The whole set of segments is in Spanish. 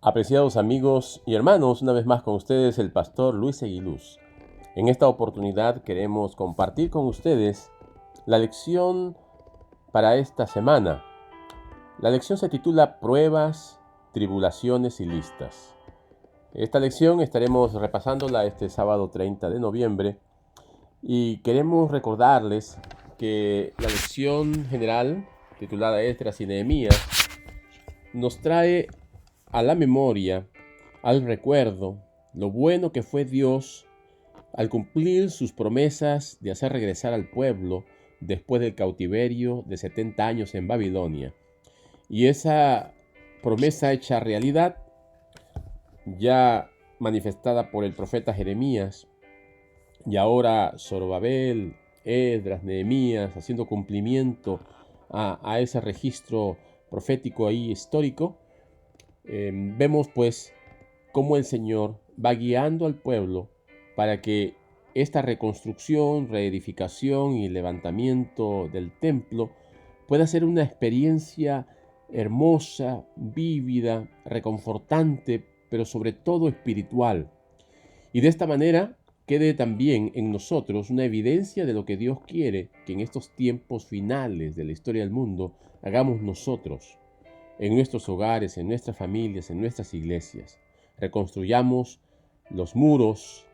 Apreciados amigos y hermanos, una vez más con ustedes el pastor Luis Eguiluz. En esta oportunidad queremos compartir con ustedes la lección para esta semana. La lección se titula Pruebas, Tribulaciones y Listas. Esta lección estaremos repasándola este sábado 30 de noviembre y queremos recordarles que la lección general titulada Esdras y Nehemías nos trae a la memoria, al recuerdo, lo bueno que fue Dios al cumplir sus promesas de hacer regresar al pueblo después del cautiverio de 70 años en Babilonia. Y esa promesa hecha realidad, ya manifestada por el profeta Jeremías, y ahora Zorobabel, Esdras, Nehemías, haciendo cumplimiento a ese registro profético ahí histórico, vemos pues cómo el Señor va guiando al pueblo para que esta reconstrucción, reedificación y levantamiento del templo pueda ser una experiencia hermosa, vívida, reconfortante, pero sobre todo espiritual. Y de esta manera quede también en nosotros una evidencia de lo que Dios quiere que en estos tiempos finales de la historia del mundo hagamos nosotros, en nuestros hogares, en nuestras familias, en nuestras iglesias. Reconstruyamos los muros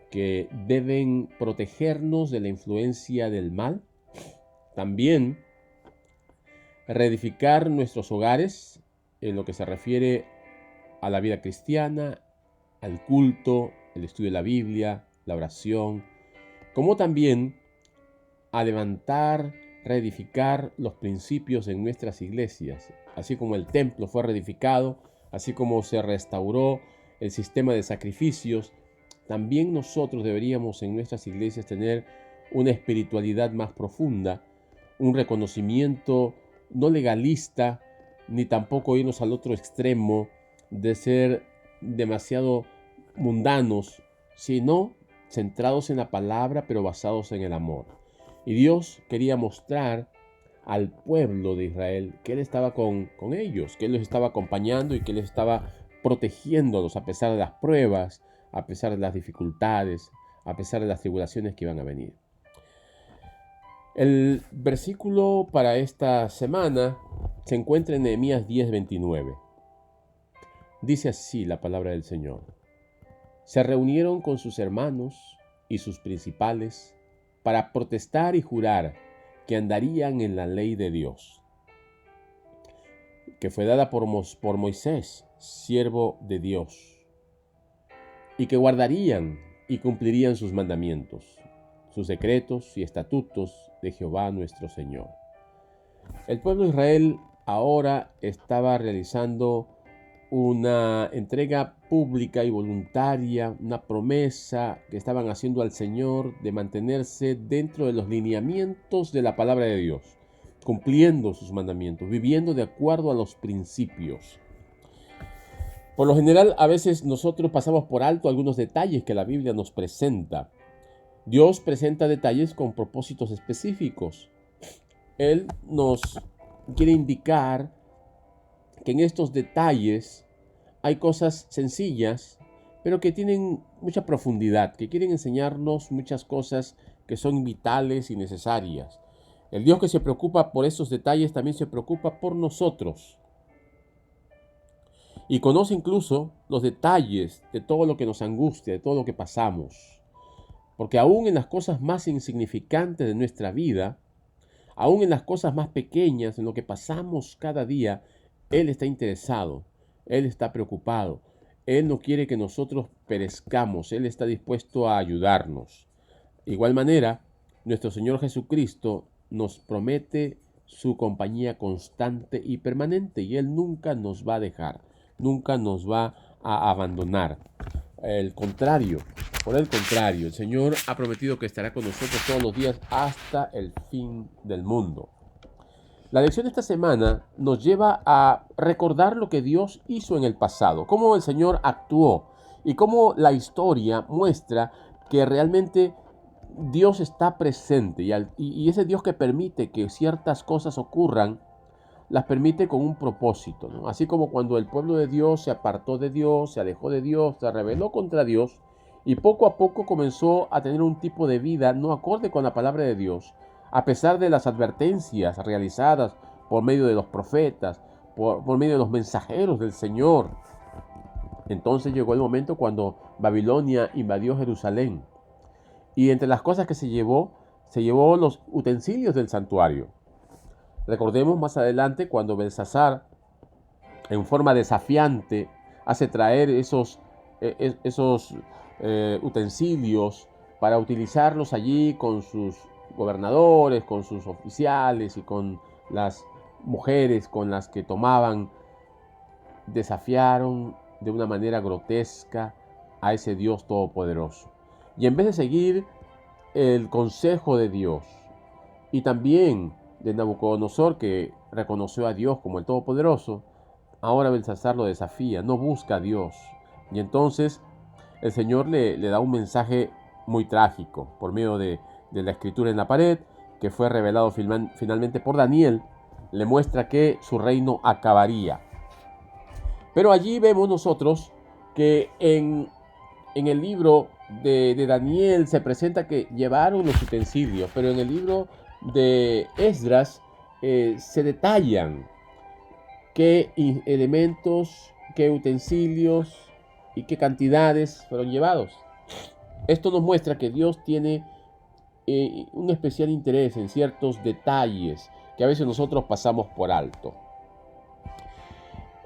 que deben protegernos de la influencia del mal. También reedificar nuestros hogares en lo que se refiere a la vida cristiana, al culto, el estudio de la Biblia, la oración, como también a levantar, reedificar los principios en nuestras iglesias, así como el templo fue reedificado, así como se restauró el sistema de sacrificios. También nosotros deberíamos en nuestras iglesias tener una espiritualidad más profunda, un reconocimiento no legalista, ni tampoco irnos al otro extremo de ser demasiado mundanos, sino centrados en la palabra, pero basados en el amor. Y Dios quería mostrar al pueblo de Israel que Él estaba con ellos, que Él los estaba acompañando y que Él estaba protegiéndolos a pesar de las pruebas, a pesar de las dificultades, a pesar de las tribulaciones que iban a venir. El versículo para esta semana se encuentra en Nehemías 10:29. Dice así la palabra del Señor. Se reunieron con sus hermanos y sus principales para protestar y jurar que andarían en la ley de Dios, que fue dada por Moisés, siervo de Dios, y que guardarían y cumplirían sus mandamientos, sus decretos y estatutos de Jehová nuestro Señor. El pueblo de Israel ahora estaba realizando una entrega pública y voluntaria, una promesa que estaban haciendo al Señor de mantenerse dentro de los lineamientos de la palabra de Dios, cumpliendo sus mandamientos, viviendo de acuerdo a los principios. Por lo general, a veces nosotros pasamos por alto algunos detalles que la Biblia nos presenta. Dios presenta detalles con propósitos específicos. Él nos quiere indicar que en estos detalles hay cosas sencillas, pero que tienen mucha profundidad, que quieren enseñarnos muchas cosas que son vitales y necesarias. El Dios que se preocupa por esos detalles también se preocupa por nosotros. Y conoce incluso los detalles de todo lo que nos angustia, de todo lo que pasamos. Porque aún en las cosas más insignificantes de nuestra vida, aún en las cosas más pequeñas, en lo que pasamos cada día, Él está interesado, Él está preocupado, Él no quiere que nosotros perezcamos, Él está dispuesto a ayudarnos. De igual manera, nuestro Señor Jesucristo nos promete su compañía constante y permanente, y Él nunca nos va a dejar, nunca nos va a abandonar. Por el contrario, el Señor ha prometido que estará con nosotros todos los días hasta el fin del mundo. La lección de esta semana nos lleva a recordar lo que Dios hizo en el pasado, cómo el Señor actuó y cómo la historia muestra que realmente Dios está presente y ese Dios que permite que ciertas cosas ocurran, las permite con un propósito, ¿no? Así como cuando el pueblo de Dios se apartó de Dios, se alejó de Dios, se rebeló contra Dios y poco a poco comenzó a tener un tipo de vida no acorde con la palabra de Dios, a pesar de las advertencias realizadas por medio de los profetas, por medio de los mensajeros del Señor. Entonces llegó el momento cuando Babilonia invadió Jerusalén. Y entre las cosas que se llevó los utensilios del santuario. Recordemos más adelante cuando Belsasar, en forma desafiante, hace traer esos utensilios para utilizarlos allí con sus gobernadores, con sus oficiales y con las mujeres con las que tomaban. Desafiaron de una manera grotesca a ese Dios todopoderoso. Y en vez de seguir el consejo de Dios y también de Nabucodonosor, que reconoció a Dios como el Todopoderoso, ahora Belsasar lo desafía, no busca a Dios. Y entonces el Señor le da un mensaje muy trágico por medio de la escritura en la pared, que fue revelado finalmente por Daniel. Le muestra que su reino acabaría. Pero allí vemos nosotros que en el libro de Daniel se presenta que llevaron los utensilios, pero en el libro de Esdras se detallan qué elementos, qué utensilios y qué cantidades fueron llevados. Esto nos muestra que Dios tiene un especial interés en ciertos detalles que a veces nosotros pasamos por alto.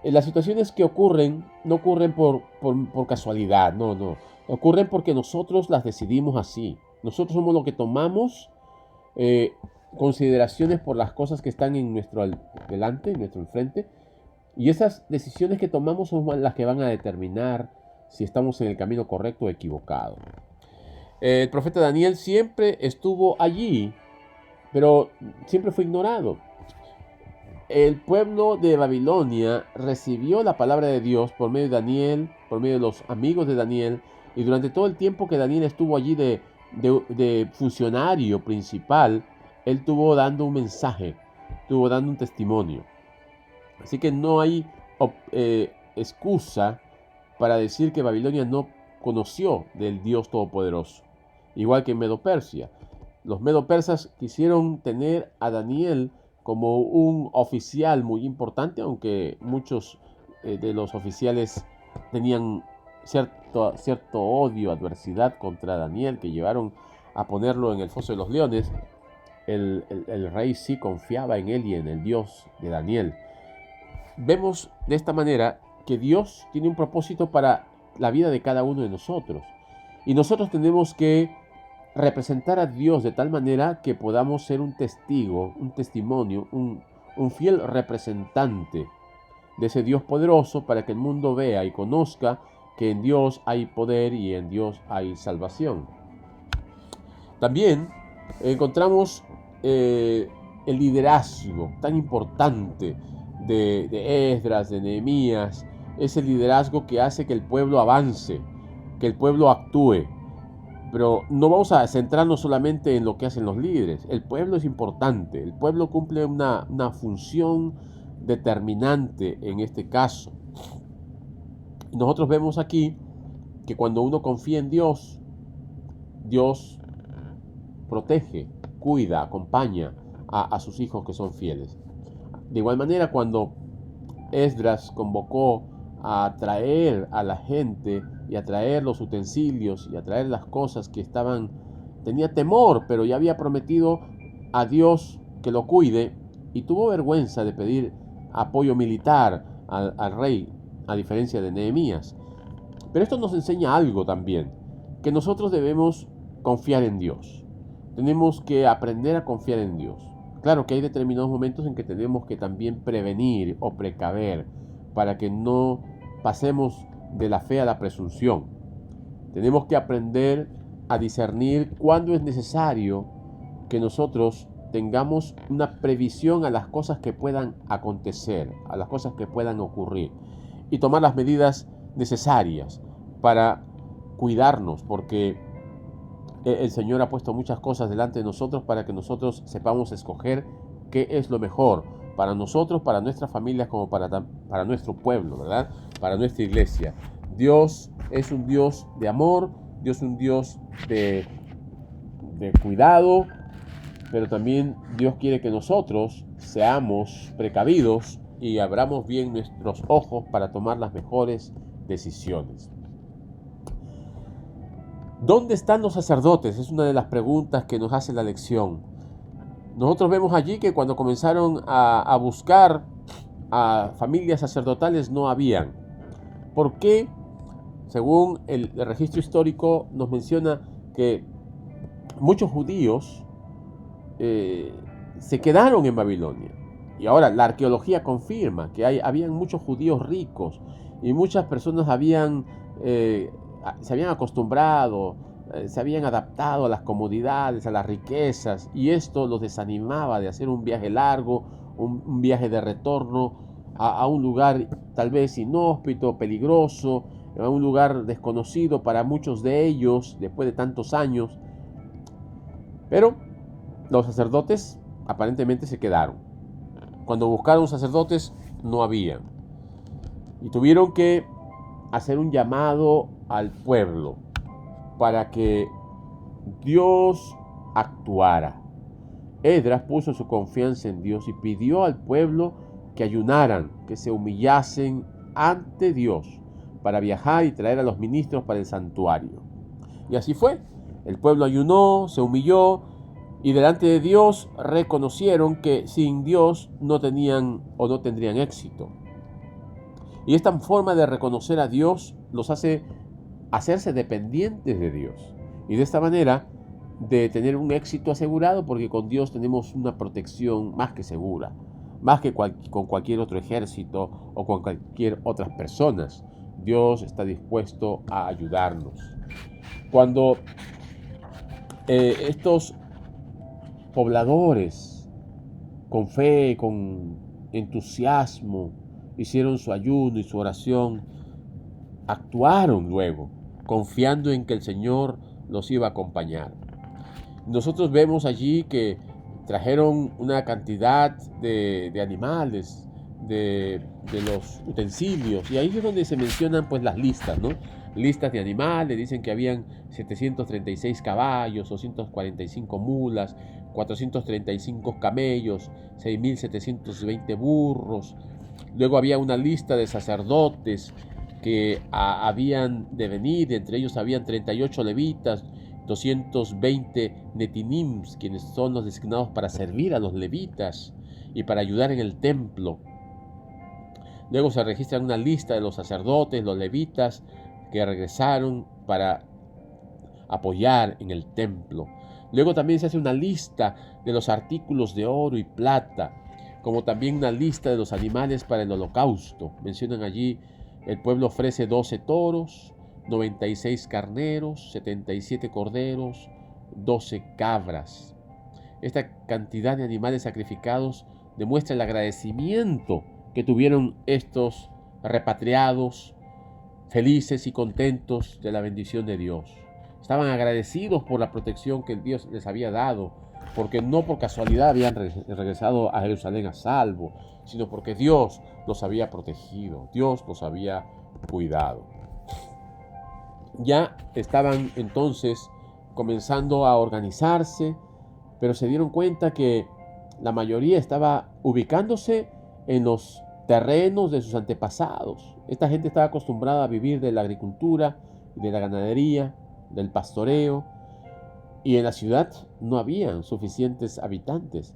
Las situaciones que ocurren no ocurren por casualidad, no. Ocurren porque nosotros las decidimos así. Nosotros somos los que tomamos consideraciones por las cosas que están en nuestro delante, en nuestro enfrente. Y esas decisiones que tomamos son las que van a determinar si estamos en el camino correcto o equivocado. El profeta Daniel siempre estuvo allí, pero siempre fue ignorado. El pueblo de Babilonia recibió la palabra de Dios por medio de Daniel, por medio de los amigos de Daniel, y durante todo el tiempo que Daniel estuvo allí de funcionario principal, él estuvo dando un mensaje, estuvo dando un testimonio. Así que no hay excusa para decir que Babilonia no conoció del Dios Todopoderoso. Igual que en Medo-Persia. Los medo-persas quisieron tener a Daniel como un oficial muy importante, aunque muchos de los oficiales tenían cierto odio, adversidad contra Daniel, que llevaron a ponerlo en el foso de los leones. El rey sí confiaba en él y en el Dios de Daniel. Vemos de esta manera que Dios tiene un propósito para la vida de cada uno de nosotros. Y nosotros tenemos que representar a Dios de tal manera que podamos ser un testigo, un testimonio, un fiel representante de ese Dios poderoso para que el mundo vea y conozca que en Dios hay poder y en Dios hay salvación. También encontramos el liderazgo tan importante de Esdras, de Nehemías, ese liderazgo que hace que el pueblo avance, que el pueblo actúe. Pero no vamos a centrarnos solamente en lo que hacen los líderes. El pueblo es importante. El pueblo cumple una función determinante en este caso. Nosotros vemos aquí que cuando uno confía en Dios, Dios protege, cuida, acompaña a sus hijos que son fieles. De igual manera, cuando Esdras convocó a traer a la gente y a traer los utensilios y a traer las cosas que tenía temor, pero ya había prometido a Dios que lo cuide, y tuvo vergüenza de pedir apoyo militar al rey, a diferencia de Nehemías. Pero esto nos enseña algo también, que nosotros debemos confiar en Dios. Tenemos que aprender a confiar en Dios. Claro que hay determinados momentos en que tenemos que también prevenir o precaver para que no pasemos de la fe a la presunción. Tenemos que aprender a discernir cuándo es necesario que nosotros tengamos una previsión a las cosas que puedan acontecer, a las cosas que puedan ocurrir, y tomar las medidas necesarias para cuidarnos, porque el Señor ha puesto muchas cosas delante de nosotros para que nosotros sepamos escoger qué es lo mejor, para nosotros, para nuestras familias, como para nuestro pueblo, ¿verdad? Para nuestra iglesia. Dios es un Dios de amor, Dios es un Dios de cuidado, pero también Dios quiere que nosotros seamos precavidos y abramos bien nuestros ojos para tomar las mejores decisiones. ¿Dónde están los sacerdotes? Es una de las preguntas que nos hace la lección. Nosotros vemos allí que cuando comenzaron a buscar a familias sacerdotales no habían. ¿Por qué? Según el registro histórico nos menciona que muchos judíos se quedaron en Babilonia. Y ahora la arqueología confirma que habían muchos judíos ricos y muchas personas se habían acostumbrado, se habían adaptado a las comodidades, a las riquezas, y esto los desanimaba de hacer un viaje largo, un viaje de retorno a un lugar tal vez inhóspito, peligroso, a un lugar desconocido para muchos de ellos después de tantos años. Pero los sacerdotes aparentemente se quedaron. Cuando buscaron sacerdotes no había. Y tuvieron que hacer un llamado al pueblo para que Dios actuara. Esdras puso su confianza en Dios y pidió al pueblo que ayunaran, que se humillasen ante Dios para viajar y traer a los ministros para el santuario. Y así fue. El pueblo ayunó, se humilló y delante de Dios reconocieron que sin Dios no tenían o no tendrían éxito. Y esta forma de reconocer a Dios los hace hacerse dependientes de Dios. Y de esta manera de tener un éxito asegurado, porque con Dios tenemos una protección más que segura, más que con cualquier otro ejército o con cualquier otras personas. Dios está dispuesto a ayudarnos. Cuando estos pobladores con fe, con entusiasmo, hicieron su ayuno y su oración, actuaron luego, confiando en que el Señor los iba a acompañar. Nosotros vemos allí que trajeron una cantidad de animales, de los utensilios, y ahí es donde se mencionan pues las listas, ¿no? Listas de animales, dicen que habían 736 caballos, 245 mulas, 435 camellos, 6.720 burros. Luego había una lista de sacerdotes que habían de venir, entre ellos habían 38 levitas, 220 netinims, quienes son los designados para servir a los levitas y para ayudar en el templo. Luego se registra una lista de los sacerdotes, los levitas, que regresaron para apoyar en el templo. Luego también se hace una lista de los artículos de oro y plata, como también una lista de los animales para el holocausto. Mencionan allí, el pueblo ofrece 12 toros, 96 carneros, 77 corderos, 12 cabras. Esta cantidad de animales sacrificados demuestra el agradecimiento que tuvieron estos repatriados, felices y contentos de la bendición de Dios. Estaban agradecidos por la protección que Dios les había dado, porque no por casualidad habían regresado a Jerusalén a salvo, sino porque Dios los había protegido, Dios los había cuidado. Ya estaban entonces comenzando a organizarse, pero se dieron cuenta que la mayoría estaba ubicándose en los terrenos de sus antepasados. Esta gente estaba acostumbrada a vivir de la agricultura, de la ganadería, del pastoreo, y en la ciudad no habían suficientes habitantes.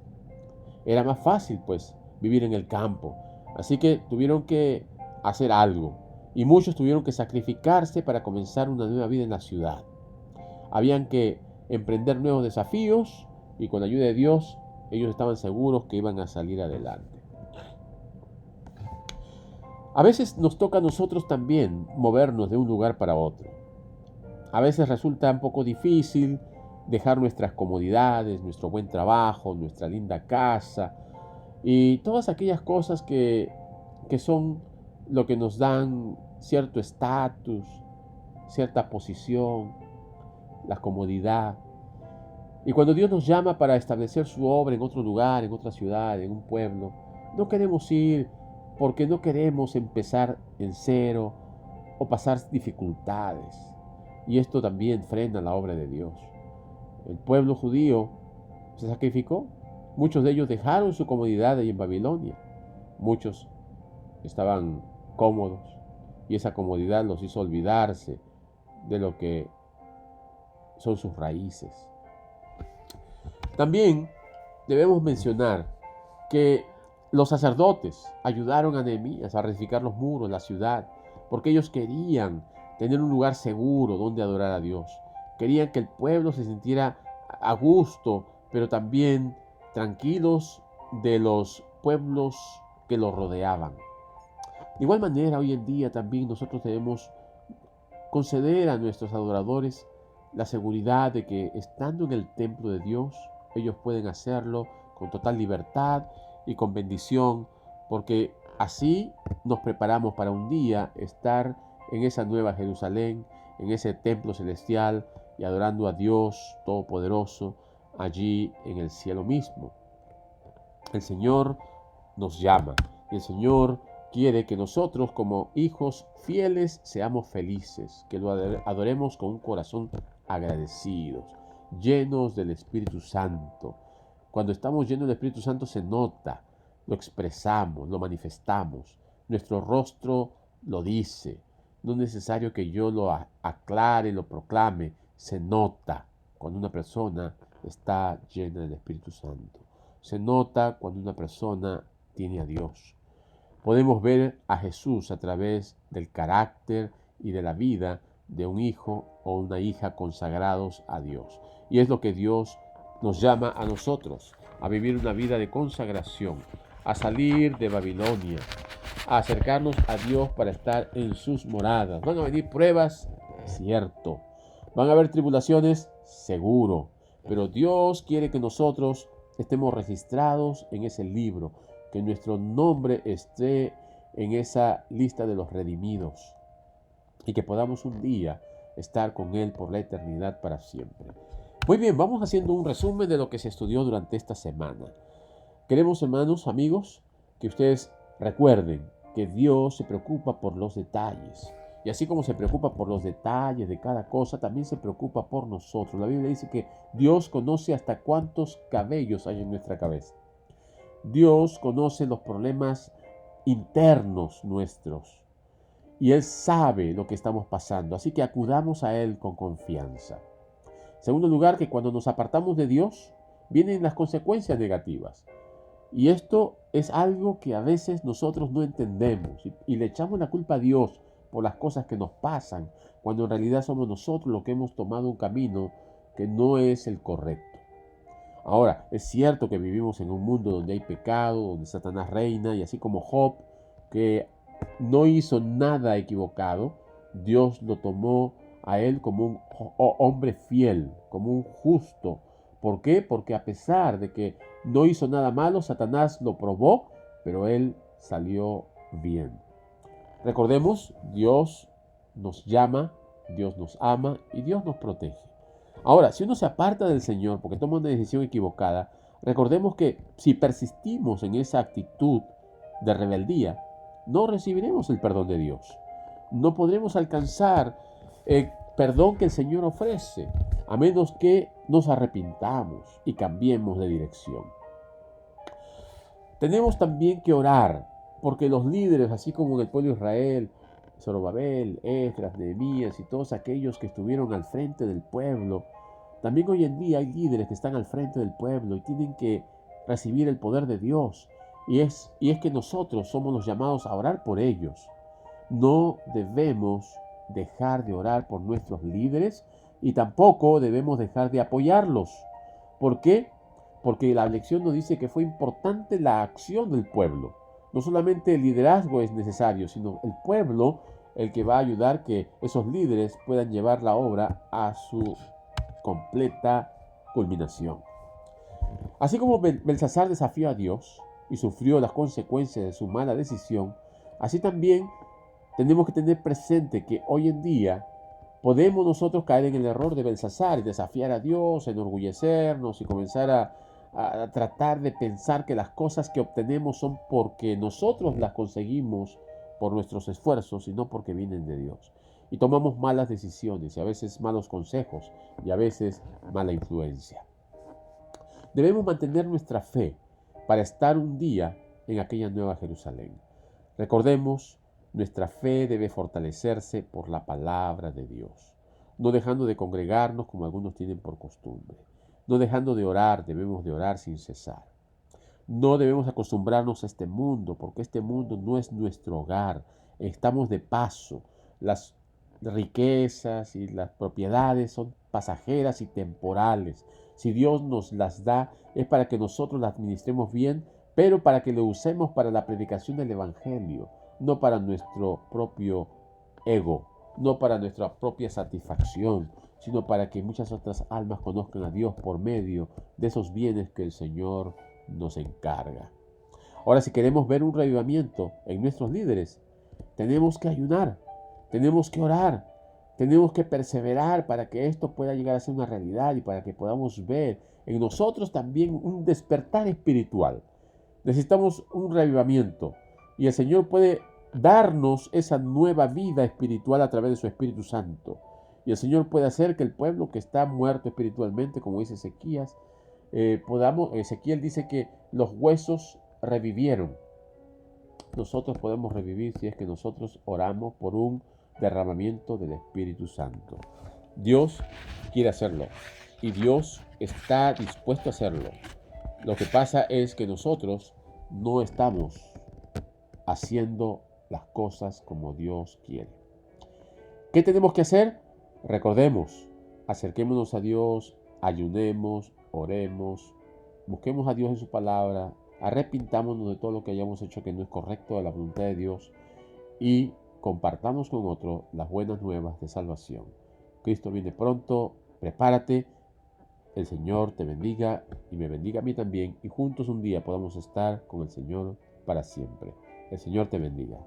Era más fácil, pues, vivir en el campo. Así que tuvieron que hacer algo, y muchos tuvieron que sacrificarse para comenzar una nueva vida en la ciudad. Habían que emprender nuevos desafíos, y con la ayuda de Dios, ellos estaban seguros que iban a salir adelante. A veces nos toca a nosotros también movernos de un lugar para otro. A veces resulta un poco difícil dejar nuestras comodidades, nuestro buen trabajo, nuestra linda casa y todas aquellas cosas que son lo que nos dan cierto estatus, cierta posición, la comodidad. Y cuando Dios nos llama para establecer su obra en otro lugar, en otra ciudad, en un pueblo, No queremos ir porque no queremos empezar en cero o pasar dificultades. Y esto también frena la obra de Dios. El pueblo judío se sacrificó. Muchos de ellos dejaron su comodidad ahí en Babilonia. Muchos estaban cómodos y esa comodidad los hizo olvidarse de lo que son sus raíces. También debemos mencionar que los sacerdotes ayudaron a Nehemías a reedificar los muros de la ciudad porque ellos querían tener un lugar seguro donde adorar a Dios. Querían que el pueblo se sintiera a gusto, pero también tranquilos de los pueblos que los rodeaban. De igual manera, hoy en día también nosotros debemos conceder a nuestros adoradores la seguridad de que estando en el templo de Dios, ellos pueden hacerlo con total libertad y con bendición, porque así nos preparamos para un día estar en esa nueva Jerusalén, en ese templo celestial y adorando a Dios Todopoderoso allí en el cielo mismo. El Señor nos llama y el Señor quiere que nosotros como hijos fieles seamos felices, que lo adoremos con un corazón agradecidos, llenos del Espíritu Santo. Cuando estamos llenos del Espíritu Santo se nota, lo expresamos, lo manifestamos, nuestro rostro lo dice. No es necesario que yo lo aclare, lo proclame, se nota cuando una persona está llena del Espíritu Santo. Se nota cuando una persona tiene a Dios. Podemos ver a Jesús a través del carácter y de la vida de un hijo o una hija consagrados a Dios. Y es lo que Dios nos llama a nosotros, a vivir una vida de consagración, a salir de Babilonia, a acercarnos a Dios para estar en sus moradas. Van a venir pruebas, cierto. Van a haber tribulaciones, seguro. Pero Dios quiere que nosotros estemos registrados en ese libro, que nuestro nombre esté en esa lista de los redimidos y que podamos un día estar con Él por la eternidad para siempre. Muy bien, vamos haciendo un resumen de lo que se estudió durante esta semana. Queremos, hermanos, amigos, que ustedes recuerden que Dios se preocupa por los detalles. Y así como se preocupa por los detalles de cada cosa, también se preocupa por nosotros. La Biblia dice que Dios conoce hasta cuántos cabellos hay en nuestra cabeza. Dios conoce los problemas internos nuestros y Él sabe lo que estamos pasando, así que acudamos a Él con confianza. En segundo lugar, que cuando nos apartamos de Dios, vienen las consecuencias negativas. Y esto es algo que a veces nosotros no entendemos y le echamos la culpa a Dios por las cosas que nos pasan, cuando en realidad somos nosotros los que hemos tomado un camino que no es el correcto. Ahora, es cierto que vivimos en un mundo donde hay pecado, donde Satanás reina, y así como Job, que no hizo nada equivocado, Dios lo tomó a él como un hombre fiel, como un justo. ¿Por qué? Porque a pesar de que no hizo nada malo, Satanás lo probó, pero él salió bien. Recordemos, Dios nos llama, Dios nos ama y Dios nos protege. Ahora, si uno se aparta del Señor porque toma una decisión equivocada, recordemos que si persistimos en esa actitud de rebeldía, no recibiremos el perdón de Dios. No podremos alcanzar el perdón que el Señor ofrece, a menos que nos arrepintamos y cambiemos de dirección. Tenemos también que orar, porque los líderes, así como en el pueblo de Israel, Zorobabel, Esdras, Nehemías y todos aquellos que estuvieron al frente del pueblo, también hoy en día hay líderes que están al frente del pueblo y tienen que recibir el poder de Dios. Y es que nosotros somos los llamados a orar por ellos. No debemos dejar de orar por nuestros líderes y tampoco debemos dejar de apoyarlos. ¿Por qué? Porque la lección nos dice que fue importante la acción del pueblo. No solamente el liderazgo es necesario, sino el pueblo el que va a ayudar que esos líderes puedan llevar la obra a su completa culminación. Así como Belsasar desafió a Dios y sufrió las consecuencias de su mala decisión, así también tenemos que tener presente que hoy en día podemos nosotros caer en el error de Belsasar y desafiar a Dios, enorgullecernos y comenzar a tratar de pensar que las cosas que obtenemos son porque nosotros las conseguimos por nuestros esfuerzos y no porque vienen de Dios. Y tomamos malas decisiones y a veces malos consejos y a veces mala influencia. Debemos mantener nuestra fe para estar un día en aquella nueva Jerusalén. Recordemos, nuestra fe debe fortalecerse por la palabra de Dios, no dejando de congregarnos como algunos tienen por costumbre, no dejando de orar, debemos de orar sin cesar. No debemos acostumbrarnos a este mundo, porque este mundo no es nuestro hogar, estamos de paso. Las riquezas y las propiedades son pasajeras y temporales. Si Dios nos las da, es para que nosotros las administremos bien, pero para que lo usemos para la predicación del Evangelio, no para nuestro propio ego, no para nuestra propia satisfacción, sino para que muchas otras almas conozcan a Dios por medio de esos bienes que el Señor nos encarga. Ahora, si queremos ver un revivamiento en nuestros líderes, tenemos que ayunar, tenemos que orar, tenemos que perseverar para que esto pueda llegar a ser una realidad y para que podamos ver en nosotros también un despertar espiritual. Necesitamos un revivamiento y el Señor puede darnos esa nueva vida espiritual a través de su Espíritu Santo. Y el Señor puede hacer que el pueblo que está muerto espiritualmente, como dice Ezequías, Ezequiel dice que los huesos revivieron. Nosotros podemos revivir si es que nosotros oramos por un derramamiento del Espíritu Santo. Dios quiere hacerlo y Dios está dispuesto a hacerlo. Lo que pasa es que nosotros no estamos haciendo las cosas como Dios quiere. ¿Qué tenemos que hacer? Recordemos, acerquémonos a Dios, ayunemos, oremos, busquemos a Dios en su palabra, arrepintámonos de todo lo que hayamos hecho que no es correcto de la voluntad de Dios y compartamos con otros las buenas nuevas de salvación. Cristo viene pronto, prepárate, el Señor te bendiga y me bendiga a mí también y juntos un día podamos estar con el Señor para siempre. El Señor te bendiga.